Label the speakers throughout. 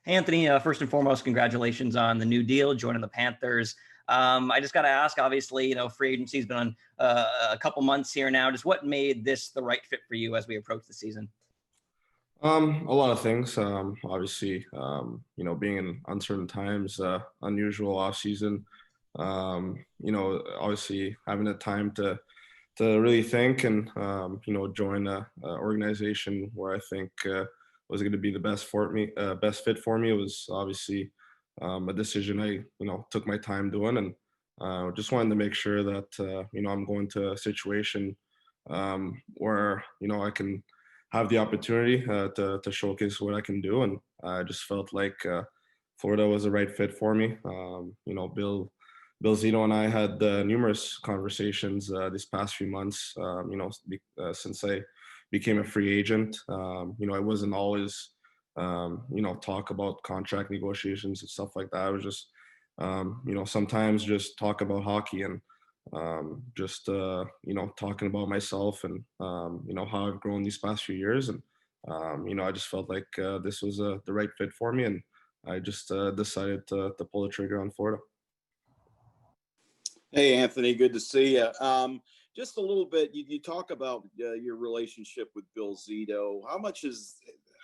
Speaker 1: Anthony, first and foremost, congratulations on the new deal, joining the Panthers. I just got to ask, obviously, free agency has been on a couple months here now. Just what made this the right fit for you as we approach the season?
Speaker 2: A lot of things. Obviously, being in uncertain times, unusual off season. Obviously having the time to really think and join a organization where I think was going to be the best fit for me. It was obviously a decision I took my time doing, and just wanted to make sure that I'm going to a situation where I can have the opportunity to showcase what I can do, and I just felt like Florida was the right fit for me. Bill Zito and I had numerous conversations these past few months. Since I became a free agent, I wasn't always, talk about contract negotiations and stuff like that. I was just, sometimes just talk about hockey and talking about myself and how I've grown these past few years. And I just felt like this was the right fit for me, and I just decided to pull the trigger on Florida.
Speaker 3: Hey, Anthony, good to see you. Just a little bit, you talk about your relationship with Bill Zito. How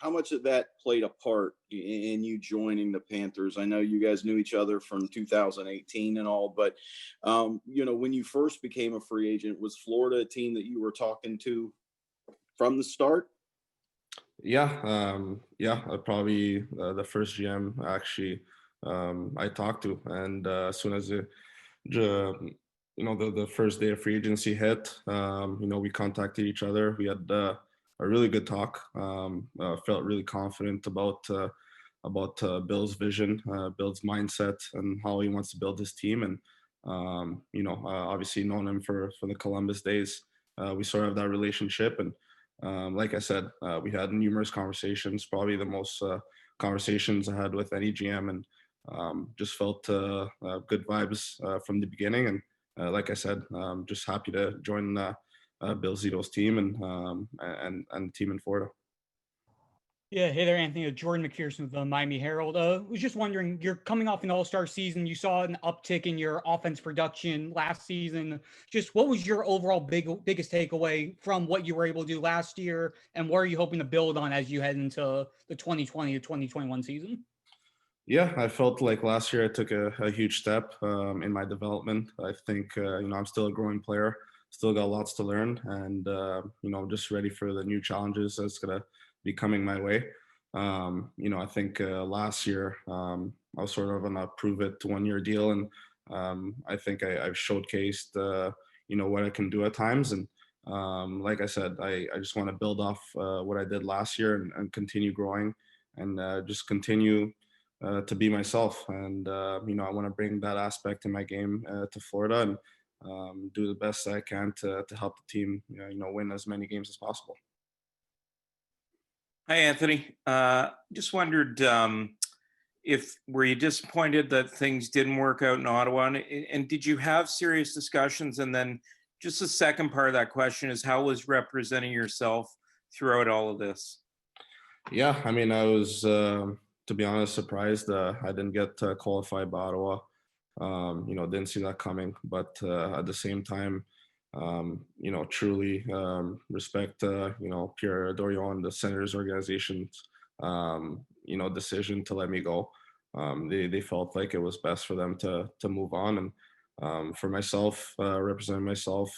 Speaker 3: much of that played a part in you joining the Panthers? I know you guys knew each other from 2018 and all, but when you first became a free agent, was Florida a team that you were talking to from the start?
Speaker 2: Yeah, probably the first GM actually I talked to, and as soon as the first day of free agency hit, we contacted each other. We had a really good talk. Felt really confident about Bill's vision, Bill's mindset, and how he wants to build his team. And obviously known him for the Columbus days. We sort of have that relationship, and like I said, we had numerous conversations. Probably the most conversations I had with any GM, and just felt good vibes from the beginning. And like I said, just happy to join Bill Zito's team and the team in Florida.
Speaker 4: Yeah, hey there, Anthony. Jordan McPherson with the Miami Herald. Was just wondering, you're coming off an All-Star season. You saw an uptick in your offense production last season. Just what was your overall biggest takeaway from what you were able to do last year, and what are you hoping to build on as you head into the 2020 to 2021 season?
Speaker 2: Yeah, I felt like last year I took a huge step in my development. I think I'm still a growing player, still got lots to learn, and I'm just ready for the new challenges that's gonna be coming my way. I think last year I was sort of on a prove it to 1 year deal, and I think I've showcased what I can do at times. And like I said, I just want to build off what I did last year and continue growing, and just continue to be myself. And I want to bring that aspect in my game to Florida, and do the best I can to help the team win as many games as possible.
Speaker 5: Hi, Anthony. Just wondered if were you disappointed that things didn't work out in Ottawa, and did you have serious discussions? And then just the second part of that question is, how was representing yourself throughout all of this?
Speaker 2: Yeah, I mean, I was, to be honest, surprised I didn't get qualified by Ottawa. Didn't see that coming, but at the same time, truly respect, Pierre Dorion, the Senators organization's, decision to let me go. They felt like it was best for them to move on. And for myself, representing myself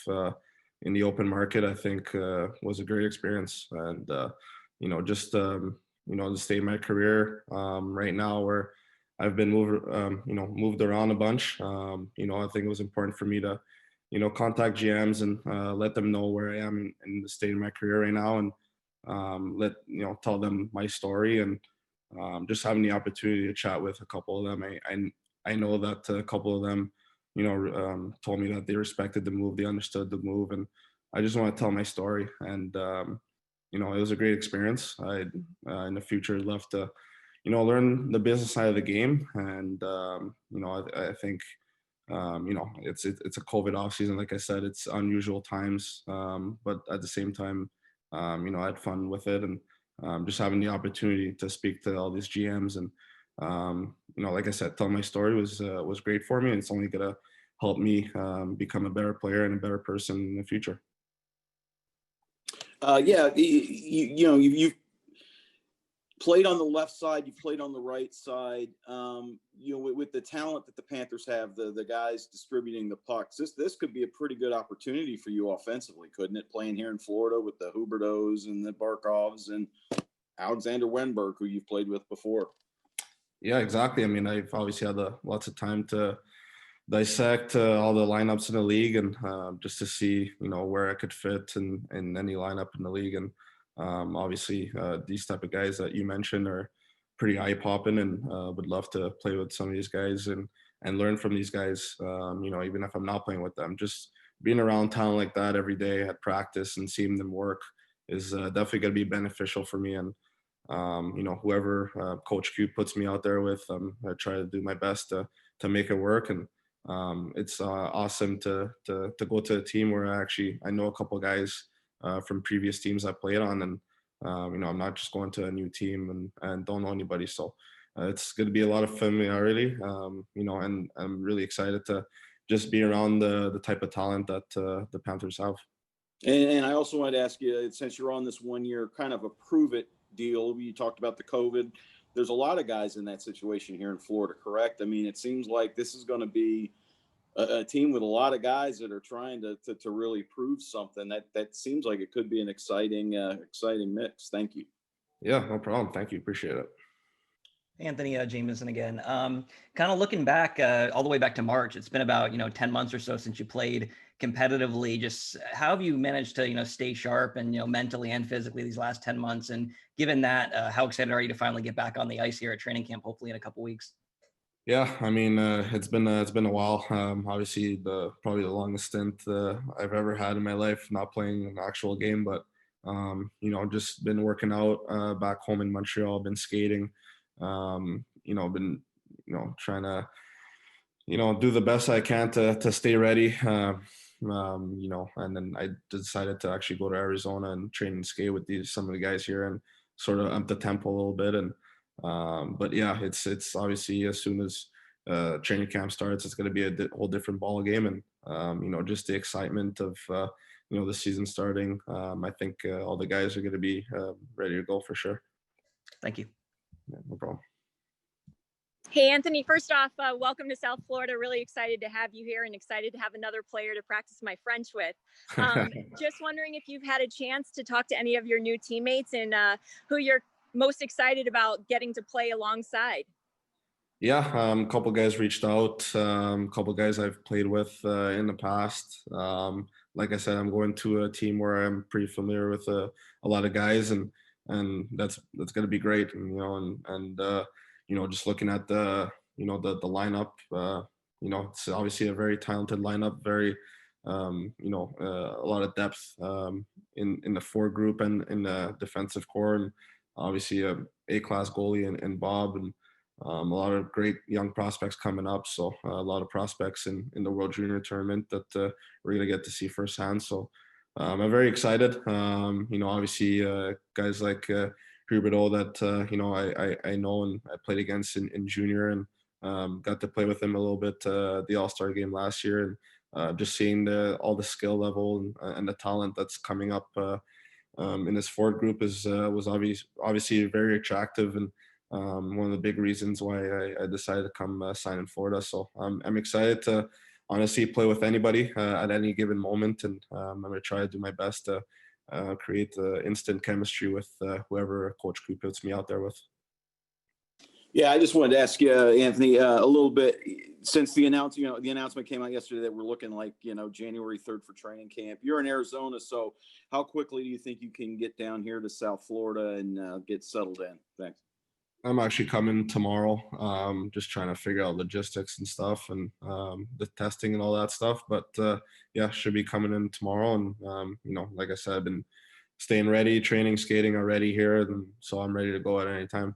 Speaker 2: in the open market, I think was a great experience. And, to stay in my career right now where I've been moved around a bunch. I think it was important for me to contact GMs and let them know where I am in the state of my career right now, and tell them my story, and just having the opportunity to chat with a couple of them. I know that a couple of them, told me that they respected the move, they understood the move, and I just want to tell my story. And it was a great experience. I in the future love to learn the business side of the game, and I think it's a COVID off season. Like I said, it's unusual times, but at the same time, I had fun with it, and just having the opportunity to speak to all these GMs and like I said, telling my story was great for me, and it's only gonna help me become a better player and a better person in the future.
Speaker 3: Yeah, you've played on the left side, you've played on the right side. With the talent that the Panthers have, the guys distributing the pucks, this could be a pretty good opportunity for you offensively, couldn't it? Playing here in Florida with the Huberdeaus and the Barkovs and Alexander Wenberg, who you've played with before.
Speaker 2: Yeah, exactly. I mean, I've obviously had lots of time to dissect all the lineups in the league, and just to see where I could fit in any lineup in the league. And obviously these type of guys that you mentioned are pretty eye popping, and would love to play with some of these guys and learn from these guys. Even if I'm not playing with them, just being around town like that every day at practice and seeing them work is definitely going to be beneficial for me. And whoever Coach Q puts me out there with, I try to do my best to make it work. And it's awesome to go to a team where I know a couple guys from previous teams I played on, and I'm not just going to a new team and don't know anybody. So it's going to be a lot of familiarity, and I'm really excited to just be around the type of talent that the Panthers have.
Speaker 3: And I also wanted to ask you, since you're on this 1 year kind of a prove it deal, you talked about the COVID. There's a lot of guys in that situation here in Florida, correct? I mean, it seems like this is going to be a team with a lot of guys that are trying to really prove something. That seems like it could be an exciting mix. Thank you.
Speaker 2: Yeah, no problem. Thank you. Appreciate it.
Speaker 1: Anthony Jamison again. Kind of looking back all the way back to March, it's been about 10 months or so since you played competitively. Just how have you managed to stay sharp and mentally and physically these last 10 months? And given that, how excited are you to finally get back on the ice here at training camp, hopefully in a couple weeks?
Speaker 2: Yeah, I mean, it's been a while. Obviously, probably the longest stint I've ever had in my life, not playing an actual game, but just been working out back home in Montreal. Been skating, been trying to do the best I can to stay ready. And then I decided to actually go to Arizona and train and skate with some of the guys here and sort of up the tempo a little bit. And but yeah, it's obviously as soon as training camp starts, it's going to be a whole different ball game. And just the excitement of the season starting. I think all the guys are going to be ready to go for sure.
Speaker 1: Thank you.
Speaker 2: Yeah, no problem.
Speaker 6: Hey, Anthony, first off, welcome to South Florida. Really excited to have you here and excited to have another player to practice my French with. Just wondering if you've had a chance to talk to any of your new teammates and who you're most excited about getting to play alongside.
Speaker 2: Yeah, a couple guys reached out, a couple guys I've played with in the past. Like I said, I'm going to a team where I'm pretty familiar with a lot of guys, and that's going to be great. And just looking at the lineup, it's obviously a very talented lineup, very a lot of depth in the forward group and in the defensive core, and obviously A-class goalie and Bob, and a lot of great young prospects coming up. So a lot of prospects in the World Junior Tournament that we're going to get to see firsthand. So I'm very excited. Obviously guys like Huberdeau that I know and I played against in junior, and got to play with him a little bit the All-Star game last year, and just seeing all the skill level and the talent that's coming up in this forward group was obviously very attractive, and one of the big reasons why I decided to come sign in Florida. So I'm excited to honestly play with anybody at any given moment, and I'm going to try to do my best to create instant chemistry with whoever Coach Q puts me out there with.
Speaker 3: Yeah, I just wanted to ask you, Anthony, a little bit since the announcement came out yesterday that we're looking like January 3rd for training camp. You're in Arizona, so how quickly do you think you can get down here to South Florida and get settled in? Thanks.
Speaker 2: I'm actually coming tomorrow, just trying to figure out logistics and stuff, and the testing and all that stuff. But yeah, should be coming in tomorrow. And like I said, I've been staying ready, training, skating already here, and so I'm ready to go at any time.